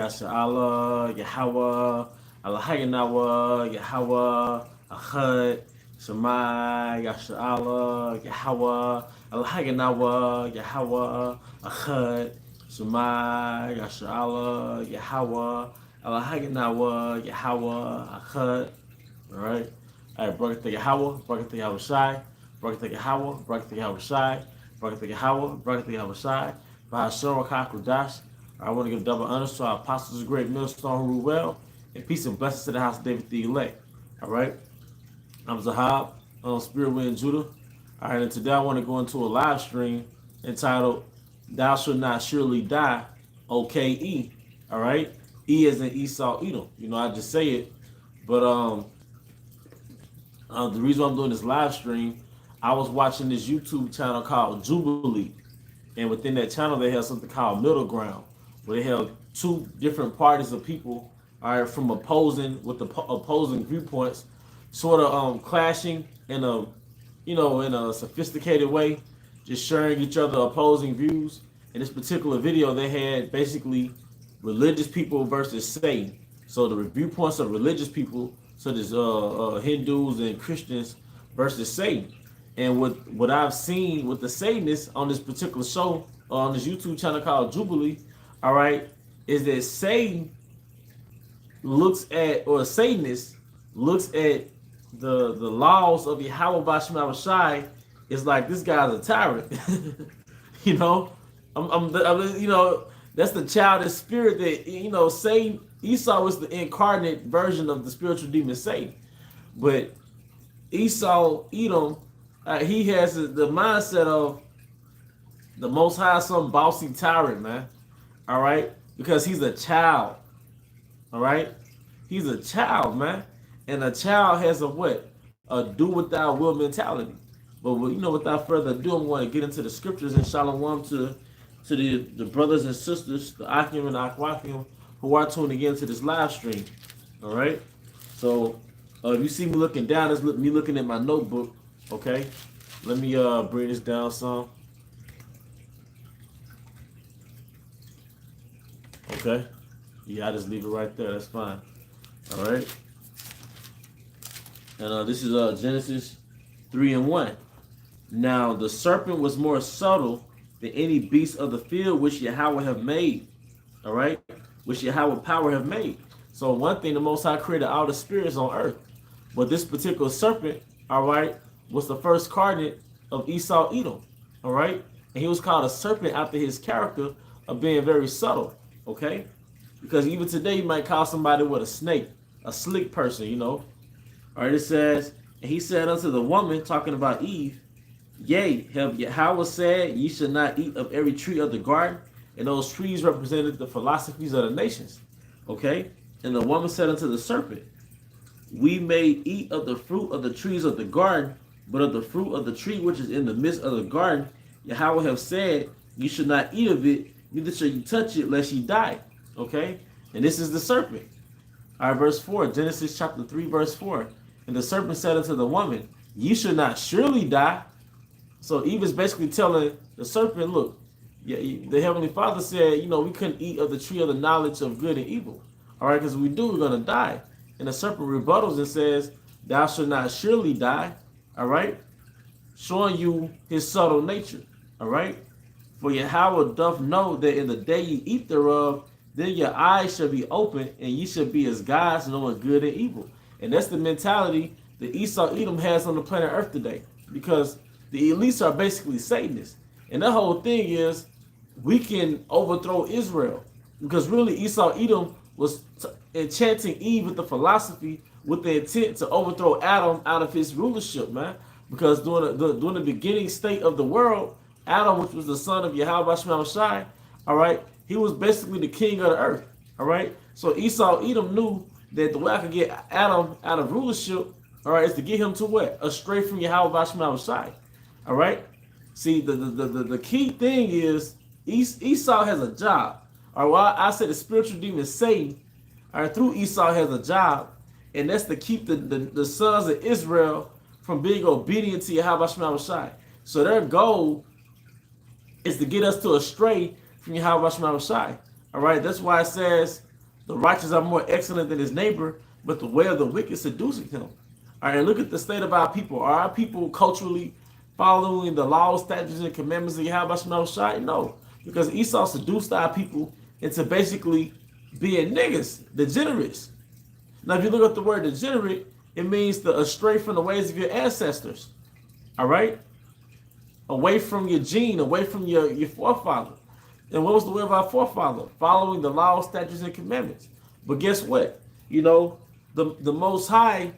Yasha Allah, Yahweh, Allahayanawa, Yahweh, Ahad, Shema, Yasha Allah, Yahweh, Allahayanawa, Yahweh, Ahad, Shema, Yasha Allah, Yahweh, Allahayanawa, Yahweh, Ahad. All right. All right, Barak Yahweh, Barak Yahweh Shai, Barak Yahweh, Barak Yahweh Shai, Barak Yahweh, Barak Yahweh Shai, Bahashar Kakudash. I want to give double honors to our apostles of great millstone who rule well, and peace and blessings to the house of David the elect. All right. I'm Zahab, Spirit Wind Judah. All right, and today I want to go into a live stream entitled "Thou Shalt Not Surely Die." OKE. All right. E as in Esau Edom. You know, I just say it, but the reason I'm doing this live stream, I was watching this YouTube channel called Jubilee, and within that channel they have something called Middle Ground, where they have two different parties of people, all right, from opposing viewpoints, sort of clashing in a sophisticated way, just sharing each other opposing views. In this particular video, they had basically religious people versus Satan. So the viewpoints of religious people, such as Hindus and Christians, versus Satan. And what I've seen with the Satanists on this particular show, on this YouTube channel called Jubilee, all right, is that Satan looks at, or Satanist looks at the laws of Yahweh Bashim Shai, is like, this guy's a tyrant. You know, that's the childish spirit that, Satan, Esau was the incarnate version of the spiritual demon Satan. But Esau, Edom, he has the mindset of the Most High, some bossy tyrant, man. All right? Because he's a child. All right? He's a child, man. And a child has a what? A do what thou will mentality. But, without further ado, I'm going to get into the scriptures and shalom to the brothers and sisters, the Akim and Akwakim, who are tuning in to this live stream. All right? So, if you see me looking down, it's me looking at my notebook. Okay? Let me bring this down some. Okay? Yeah, I just leave it right there. That's fine. All right? And this is Genesis 3:1. Now, the serpent was more subtle than any beast of the field which Yahweh have made. All right? Which Yahweh power have made. So one thing, the Most High created all the spirits on earth. But this particular serpent, all right, was the first cardinate of Esau Edom. All right? And he was called a serpent after his character of being very subtle. Okay? Because even today you might call somebody with a snake, a slick person, All right, it says, and he said unto the woman, talking about Eve, yea, have Yahweh said, ye shall not eat of every tree of the garden? And those trees represented the philosophies of the nations. Okay? And the woman said unto the serpent, we may eat of the fruit of the trees of the garden, but of the fruit of the tree which is in the midst of the garden, Yahweh have said, you should not eat of it, neither shall you touch it, lest ye die. Okay? And this is the serpent. All right, verse 4, Genesis chapter 3, verse 4. And the serpent said unto the woman, ye should not surely die. So Eve is basically telling the serpent, look, yeah, the Heavenly Father said, we couldn't eat of the tree of the knowledge of good and evil. All right, because if we do, we're going to die. And the serpent rebuttals and says, thou shalt not surely die. All right, showing you his subtle nature. All right, for Yahweh doth know that in the day ye eat thereof, then your eyes shall be open, and ye shall be as gods, knowing good and evil. And that's the mentality that Esau Edom has on the planet Earth today, because the elites are basically Satanists. And the whole thing is, we can overthrow Israel, because really Esau Edom was enchanting Eve with the philosophy, with the intent to overthrow Adam out of his rulership, man. Because during the beginning state of the world, Adam, which was the son of Yahweh Bashim Shai, all right, he was basically the king of the earth. All right. So Esau Edom knew that the way I could get Adam out of rulership, all right, is to get him to what? Astray from Yahweh Bashim Shai. All right. See, the key thing is Esau has a job. All right. Well, I said the spiritual demon Satan, all right, through Esau has a job, and that's to keep the sons of Israel from being obedient to Yahweh Bashim Shai. So their goal is to get us to astray from Yahweh Shai. All right, that's why it says The righteous are more excellent than his neighbor, but the way of the wicked seducing him. All right, look at the state of our people. Are our people culturally following the laws, statutes, and commandments of Yahweh Shema Shai? No, because Esau seduced our people into basically being niggas, degenerates. Now, if you look up the word degenerate, it means to astray from the ways of your ancestors. All right? Away from your gene, away from your forefather. And what was the way of our forefather? Following the laws, statutes, and commandments. But guess what? You know, the Most High,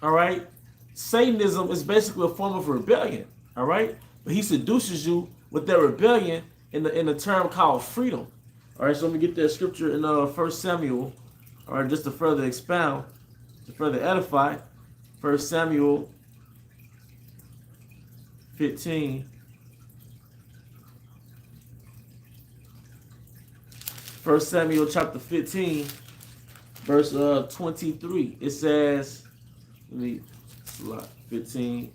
all right, Satanism is basically a form of rebellion, all right? But he seduces you with that rebellion in the term called freedom. All right, so let me get that scripture in 1 Samuel, all right, just to further expound, to further edify. 1 Samuel 15. 1 Samuel chapter 15, verse 23. It says, let me slide 15.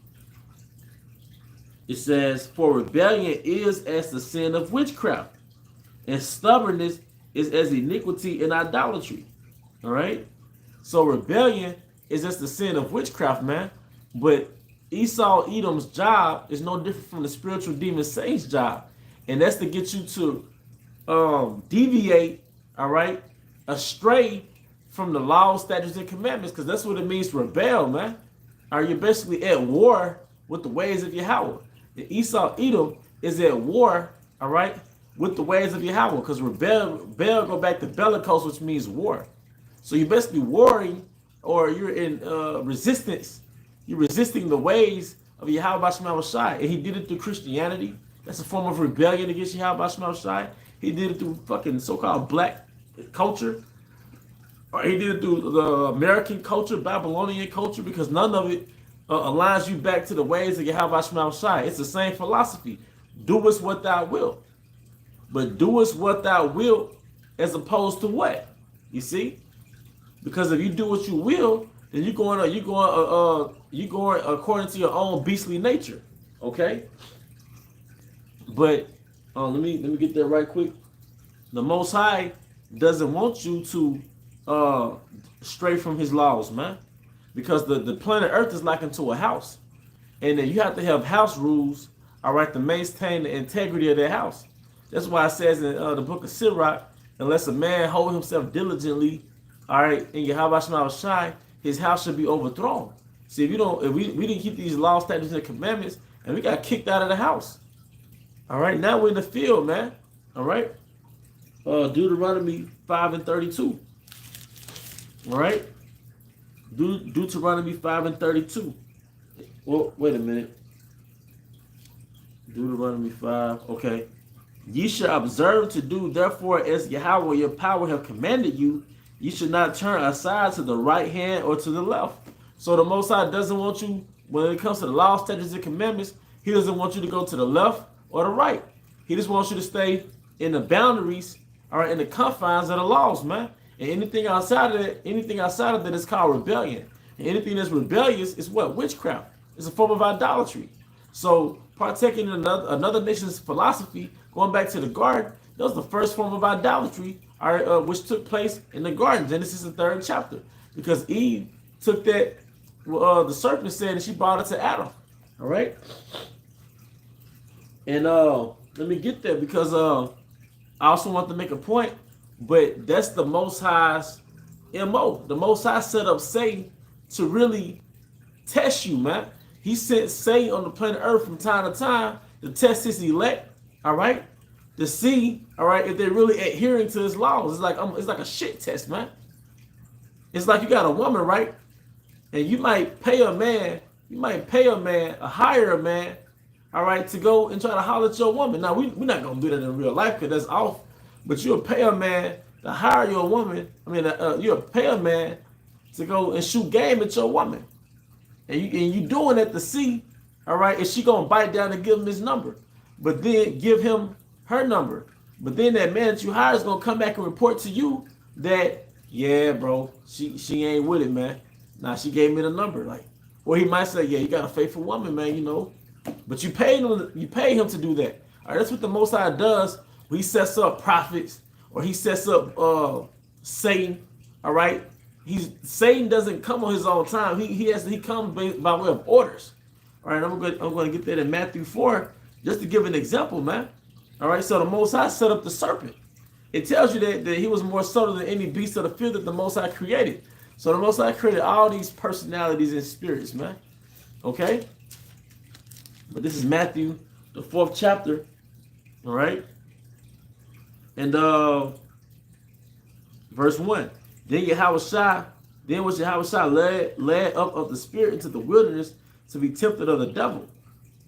It says, for rebellion is as the sin of witchcraft, and stubbornness is as iniquity and idolatry. All right? So rebellion is just the sin of witchcraft, man. But Esau Edom's job is no different from the spiritual demon Satan's job. And that's to get you to deviate, all right, astray from the laws, statutes, and commandments, because that's what it means to rebel, man. Are you basically at war with the ways of Yahweh? And Esau Edom is at war, all right, with the ways of Yahweh, because rebel go back to bellicose, which means war. So you're basically warring, or you're in resistance. You're resisting the ways of Yahweh Shema Shai, and he did it through Christianity. That's a form of rebellion against Yahweh Shema Shai. He did it through fucking so-called black culture. Or he did it through the American culture, Babylonian culture, because none of it aligns you back to the ways of Yahweh Shema Shai. It's the same philosophy. Do us what thou wilt. But do us what thou wilt as opposed to what? You see? Because if you do what you will, then you're going according to your own beastly nature. Okay? But let me get that right quick. The Most High doesn't want you to stray from his laws, man. Because the planet Earth is likened to a house. And then you have to have house rules, all right, to maintain the integrity of that house. That's why it says in the book of Sirach, unless a man hold himself diligently, all right, in Yahweh Shema Shai, his house should be overthrown. See, if we didn't keep these laws, statutes, and commandments, and we got kicked out of the house. All right, now we're in the field, man. All right. Deuteronomy 5 and 32. All right. Deuteronomy 5 and 32. Well, wait a minute. Deuteronomy 5. Okay. Ye shall observe to do, therefore, as Yahweh your power have commanded you. You should not turn aside to the right hand or to the left. So the Most High doesn't want you, when it comes to the law, statutes, and commandments, he doesn't want you to go to the left or the right. He just wants you to stay in the boundaries, all right, in the confines of the laws, man. And anything outside of that is called rebellion. And anything that's rebellious is what? Witchcraft. It's a form of idolatry. So partaking in another nation's philosophy, going back to the garden, that was the first form of idolatry, which took place in the garden, Genesis the 3rd chapter. Because Eve took that, the serpent said, and she brought it to Adam. All right? And let me get there, because I also want to make a point, but that's the Most High's MO. The Most High set up Satan to really test you, man. He sent Satan on the planet Earth from time to time to test his elect, all right? To see, all right, if they're really adhering to his laws. It's like a shit test, man. It's like you got a woman, right? And you might pay a man, hire a man, all right, to go and try to holler at your woman. Now, we're not going to do that in real life because that's off. But you'll pay a man to hire your woman. You'll pay a man to go and shoot game at your woman. And you doing it to see, all right, is she going to bite down and give him his number? But then give him her number. But then that man that you hire is going to come back and report to you that, yeah, bro, she ain't with it, man. Nah, she gave me the number. Or he might say, yeah, you got a faithful woman, man, you know. But you pay him to do that. All right, that's what the Most High does. He sets up prophets, or he sets up Satan. All right. Satan doesn't come on his own time. He comes by way of orders. All right. I'm going to get that in Matthew 4 just to give an example, man. All right. So the Most High set up the serpent. It tells you that he was more subtle than any beast of the field that the Most High created. So the Most High created all these personalities and spirits, man. Okay. But this is Matthew, the 4th chapter. All right. And verse 1. Then was Yahushua led up of the spirit into the wilderness to be tempted of the devil.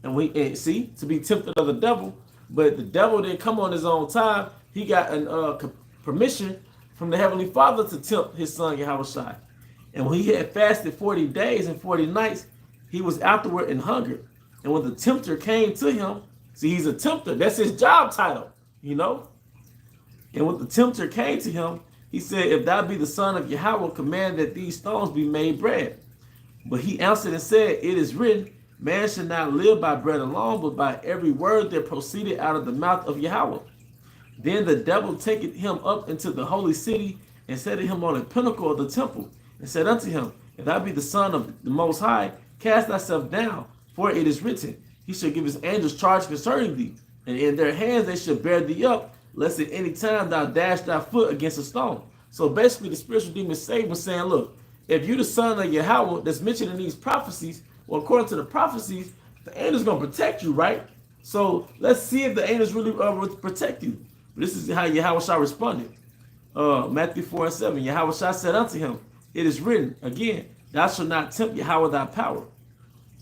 And to be tempted of the devil, but the devil didn't come on his own time. He got an permission from the Heavenly Father to tempt his son Yahushua. And when he had fasted 40 days and 40 nights, he was afterward in hunger. And when the tempter came to him, see, he's a tempter. That's his job title, you know. And when the tempter came to him, he said, if thou be the son of Yahweh, command that these stones be made bread. But he answered and said, it is written, man shall not live by bread alone, but by every word that proceeded out of the mouth of Yahweh. Then the devil taketh him up into the holy city, and set him on the pinnacle of the temple, and said unto him, if thou be the son of the Most High, cast thyself down, for it is written, he shall give his angels charge concerning thee, and in their hands they shall bear thee up, lest at any time thou dash thy foot against a stone. So basically the spiritual demon Satan was saying, look, if you the son of Yahweh that's mentioned in these prophecies, well, according to the prophecies, the angel's going to protect you, right? So let's see if the angels really will protect you. This is how Yahushua responded. Matthew 4:7. Yahushua said unto him, it is written, again, thou shalt not tempt Yahweh thy power.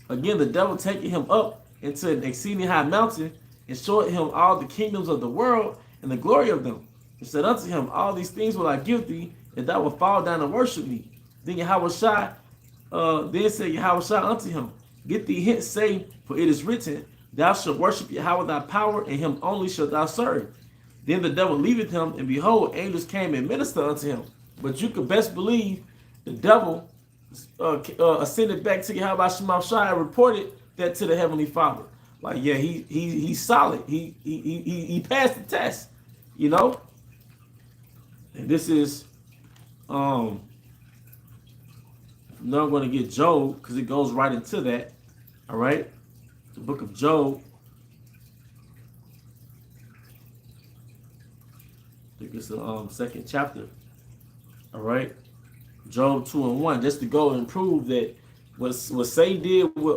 Again, the devil taking him up into an exceeding high mountain, and showed him all the kingdoms of the world and the glory of them. And said unto him, all these things will I give thee, if thou wilt fall down and worship me. Then said Yahushua unto him, get thee hence, Satan, for it is written, thou shalt worship Yahweh thy power, and him only shalt thou serve. Then the devil leaveth him, and behold, angels came and ministered unto him. But you could best believe the devil ascended back to Yahweh Shemashai and reported that to the Heavenly Father. Like, yeah, he's solid. He passed the test, you know. And this is now I'm going to get Job, because it goes right into that. All right, the book of Job. I think it's the 2nd chapter. All right, Job 2:1, just to go and prove that what Satan did with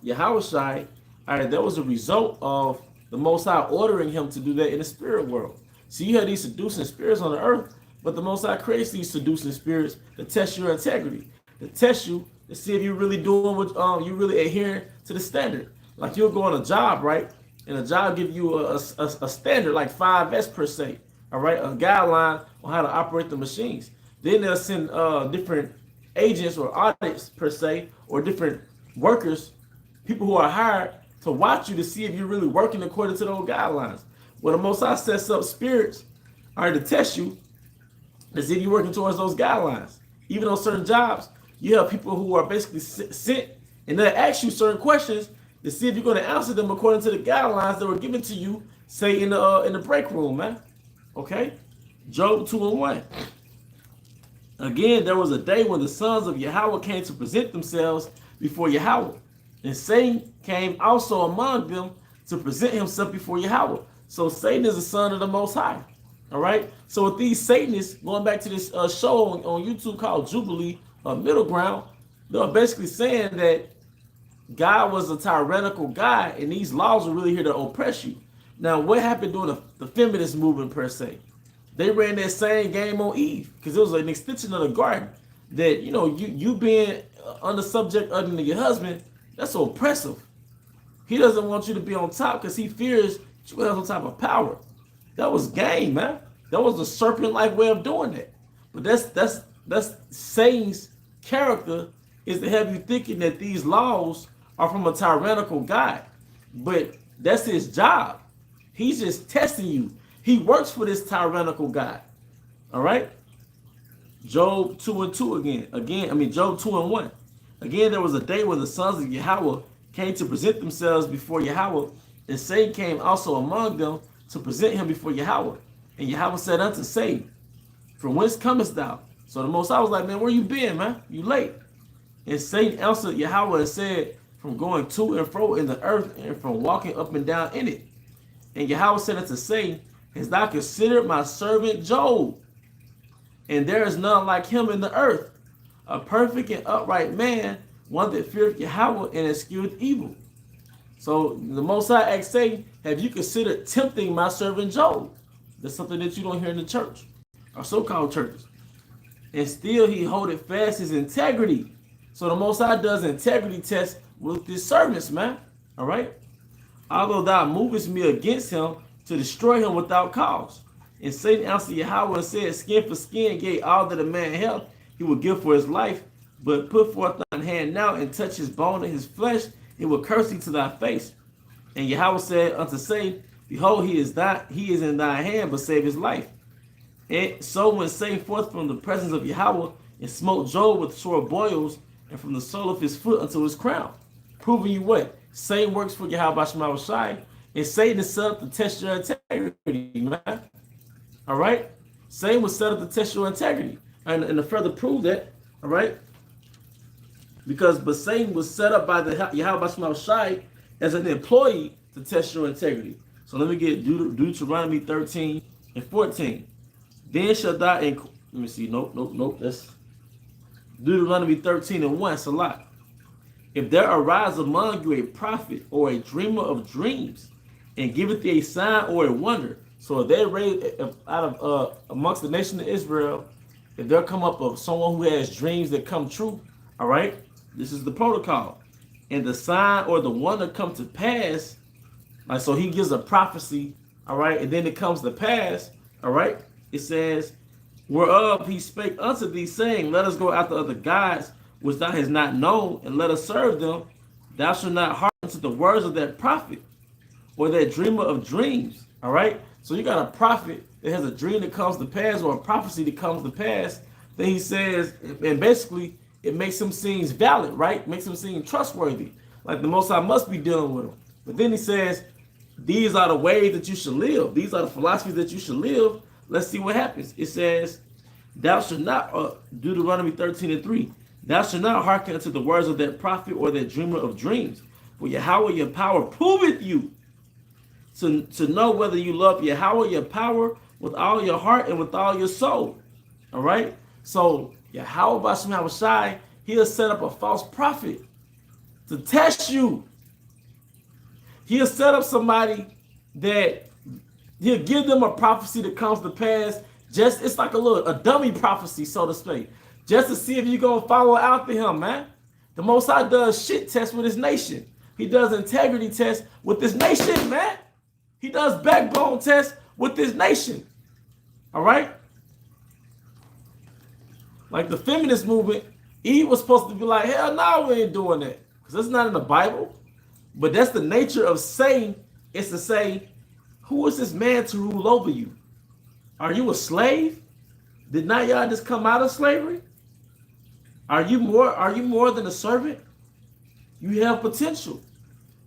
Yahushua, all right, that was a result of the Most High ordering him to do that in the spirit world. So you have these seducing spirits on the earth, but the Most High creates these seducing spirits to test your integrity, to test you, to see if you're really doing what you really adhering to the standard. Like you'll go on a job, right? And a job give you a standard, like 5S per se, all right, a guideline on how to operate the machines. Then they'll send different agents or audits per se, or different workers, people who are hired to watch you to see if you're really working according to those guidelines. Well, the Most High sets up spirits, all right, to test you, to see if you're working towards those guidelines. Even on certain jobs, you have people who are basically sent, and they'll ask you certain questions to see if you're going to answer them according to the guidelines that were given to you, say in the break room, man. Okay, Job 2:1. Again, there was a day when the sons of Yahweh came to present themselves before Yahweh, and Satan came also among them to present himself before Yahweh. So Satan is the son of the Most High. All right. So with these Satanists, going back to this show on YouTube called Jubilee Middle Ground, they're basically saying that God was a tyrannical guy, and these laws are really here to oppress you. Now, what happened during the feminist movement per se? They ran that same game on Eve, because it was an extension of the garden. That, you know, you being under subject other than your husband, that's so oppressive. He doesn't want you to be on top because he fears you have some type of power. That was game, man. That was a serpent-like way of doing that. But that's Satan's character, is to have you thinking that these laws are from a tyrannical God. But that's his job. He's just testing you. He works for this tyrannical God. All right? Job 2:2 again. Job 2:1. Again, there was a day when the sons of Yahweh came to present themselves before Yahweh, and Satan came also among them to present him before Yahweh. And Yahweh said unto Satan, From whence comest thou? So the Most High was like, man, where you been, man? You late. And Satan answered Yahweh and said, from going to and fro in the earth and from walking up and down in it. And Yahweh said unto Satan, hast thou considered my servant Job? And there is none like him in the earth, a perfect and upright man, one that feareth Yahweh and escheweth evil. So the Most High asked Satan, have you considered tempting my servant Job? That's something that you don't hear in the church, or so-called churches. And still he holdeth fast his integrity. So the Most High does integrity tests with his servants, man. All right? Although thou movest me against him to destroy him without cause. And Satan answered Yahweh and said, skin for skin gave all that a man held, he would give for his life. But put forth thine hand now and touch his bone and his flesh, he will curse thee to thy face. And Yahweh said unto Satan, behold, he is in thy hand, but save his life. And so went Satan forth from the presence of Yahweh and smote Job with sore boils, and from the sole of his foot unto his crown. Proving you what? Satan works for Yahweh Shema Shai, and Satan is set up to test your integrity, man. All right? Satan was set up to test your integrity. And to further prove that, all right? But Satan was set up by the Yahweh Shema Shai as an employee to test your integrity. So let me get Deuteronomy 13 and 14. Then shall thou, let me see, nope, that's Deuteronomy 13 and 1, Salah. If there arise among you a prophet or a dreamer of dreams, and giveth thee a sign or a wonder, so if they raise out of amongst the nation of Israel, if there come up of someone who has dreams that come true, all right, this is the protocol. And the sign or the wonder come to pass, like so he gives a prophecy, all right, and then it comes to pass, all right, it says, whereof he spake unto thee, saying, let us go after other gods, which thou hast not known, and let us serve them. Thou shalt not hearken to the words of that prophet, or that dreamer of dreams. All right? So you got a prophet that has a dream that comes to pass, or a prophecy that comes to pass. Then he says, and basically, it makes him seem valid, right? Makes him seem trustworthy. Like the Most High must be dealing with him. But then he says, these are the ways that you should live. These are the philosophies that you should live. Let's see what happens. It says, thou shalt not, Deuteronomy 13 and 3, thou shalt not hearken unto the words of that prophet or that dreamer of dreams. For Yahweh your power proveth you to know whether you love Yahweh your power with all your heart and with all your soul. All right? So Yahweh Bashim Shai, he'll set up a false prophet to test you. He'll set up somebody that he'll give them a prophecy that comes to pass. Just it's like a dummy prophecy, so to speak, just to see if you're gonna follow after him, man. The Most High does shit tests with his nation. He does integrity tests with this nation, man. He does backbone tests with this nation. All right? Like the feminist movement, Eve was supposed to be like, hell no, we ain't doing that. Because that's not in the Bible. But that's the nature of Satan, is to say, who is this man to rule over you? Are you a slave? Did not y'all just come out of slavery? Are you more than a servant? You have potential.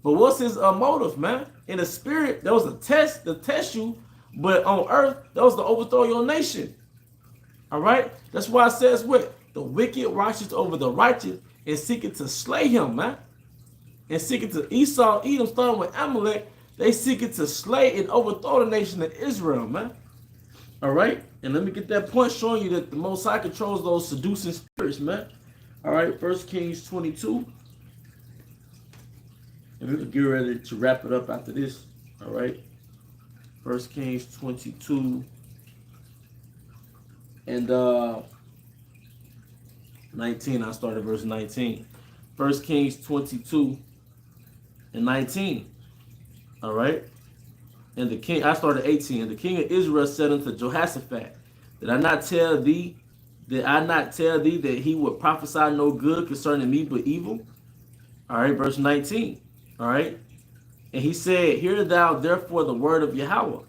But what's his motive, man? In the spirit, there was a test to test you, but on earth, that was to overthrow your nation. All right? That's why it says what? The wicked watches over the righteous and seeking to slay him, man. And seeking to Esau, Edom, starting with Amalek, they seeking to slay and overthrow the nation of Israel, man. All right? And let me get that point showing you that the Most High controls those seducing spirits, man. All right, 1 Kings 22. And we're going to get ready to wrap it up after this. All right? 1 Kings 22 and 19. I started verse 19. 1 Kings 22 and 19. All right? And the king, I started 18. And the king of Israel said unto Jehoshaphat, Did I not tell thee that he would prophesy no good concerning me but evil? All right, verse 19. All right. And he said, Hear thou therefore the word of Yahweh.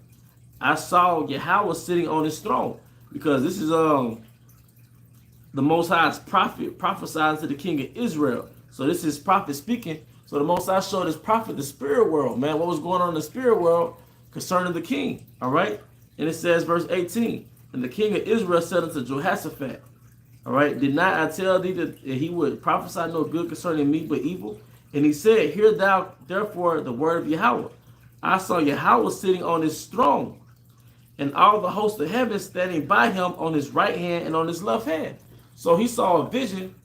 I saw Yahweh sitting on his throne. Because this is the Most High's prophet prophesying to the king of Israel. So this is prophet speaking. So the Most High showed his prophet the spirit world, man. What was going on in the spirit world concerning the king. All right. And it says, verse 18. And the king of Israel said unto Jehoshaphat, all right, did not I tell thee that he would prophesy no good concerning me, but evil? And he said, hear thou therefore the word of Yahweh. I saw Yahweh sitting on his throne, and all the hosts of heaven standing by him on his right hand and on his left hand. So he saw a vision,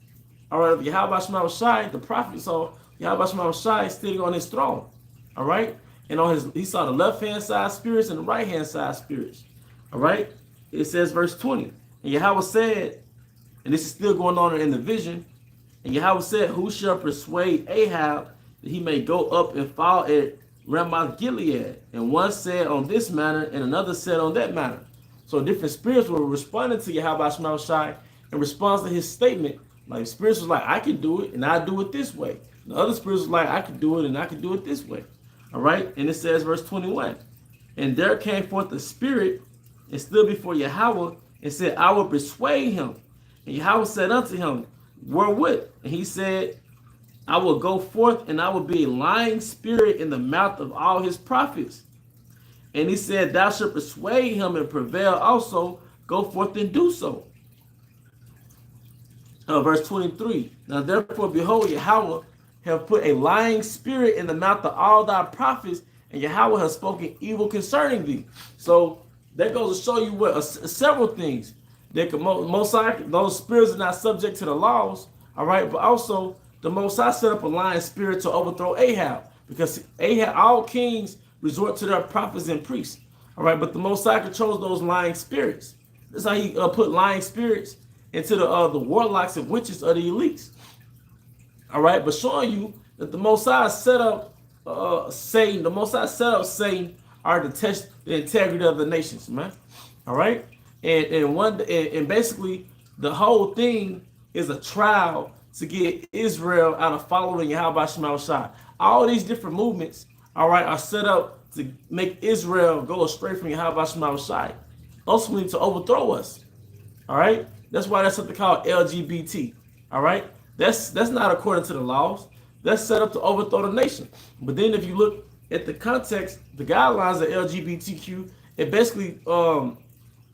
all right, of Yahweh Shema Shai. The prophet saw Yahweh Shema Shai sitting on his throne, all right? And on his, he saw the left-hand side spirits and the right-hand side spirits, all right? It says, verse 20, and Yahweh said, and this is still going on in the vision, and Yahweh said, who shall persuade Ahab that he may go up and fall at Ramoth Gilead? And one said on this manner, and another said on that manner. So different spirits were responding to Yahweh Shema Shai in response to his statement. Like spirits was like, I can do it, and I do it this way. The other spirits was like, I can do it, and I can do it this way. All right? And it says, verse 21, and there came forth a spirit and stood before Yahweh and said, I will persuade him. And Yahweh said unto him, wherewith? And he said, I will go forth, and I will be a lying spirit in the mouth of all his prophets. And he said, thou shalt persuade him and prevail also. Go forth and do so. Verse 23. Now therefore, behold, Yahweh have put a lying spirit in the mouth of all thy prophets, and Yahweh has spoken evil concerning thee. So that goes to show you what several things. That most those spirits are not subject to the laws, all right, but also the Most High set up a lying spirit to overthrow Ahab, because Ahab, all kings resort to their prophets and priests, all right, but the Most High controls those lying spirits. That's how he put lying spirits into the warlocks and witches of the elites, all right, but showing you that the Most High set up Satan, the Most High set up Satan are to test the integrity of the nations, man, all right. And basically the whole thing is a trial to get Israel out of following Yahweh Shema Shai. All these different movements, all right, are set up to make Israel go astray from Yahweh Shema Shai, ultimately to overthrow us. All right, that's why that's something called LGBT. All right, that's not according to the laws. That's set up to overthrow the nation. But then if you look at the context, the guidelines of LGBTQ, it basically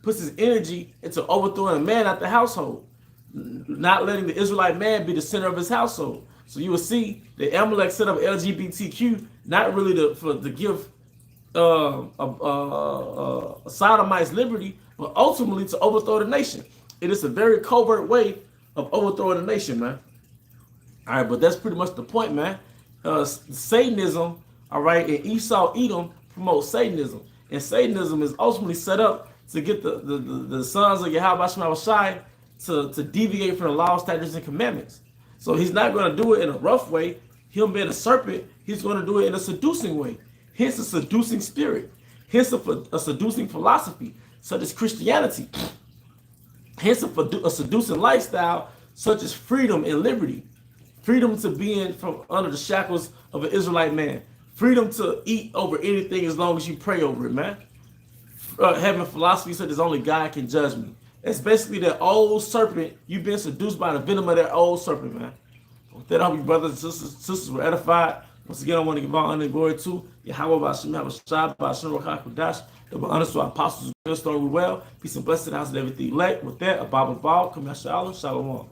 puts his energy into overthrowing a man out the household, not letting the Israelite man be the center of his household. So you will see the Amalek set up LGBTQ not really to give sodomites liberty, but ultimately to overthrow the nation. It is a very covert way of overthrowing the nation, man. All right, but that's pretty much the point, man. Satanism, all right, and Esau Edom promotes Satanism, and Satanism is ultimately set up to get the sons of Yahweh Shema Shai to deviate from the law, statutes, and commandments. So he's not going to do it in a rough way. Him being a serpent, he's going to do it in a seducing way. Hence a seducing spirit. Hence a seducing philosophy, such as Christianity. Hence a seducing lifestyle, such as freedom and liberty. Freedom to be from under the shackles of an Israelite man. Freedom to eat over anything as long as you pray over it, man. Having philosophy such as only God can judge me. It's basically that old serpent. You've been seduced by the venom of that old serpent, man. With that, I hope you brothers and sisters were edified. Once again, I want to give all honor and glory to Yahweh B'Shem Havashai B'Shem Rokah Kodash. That will honor to our apostles who story well. Peace and blessing, house and everything elect. With that, a Bible ball. Come out, Shalom.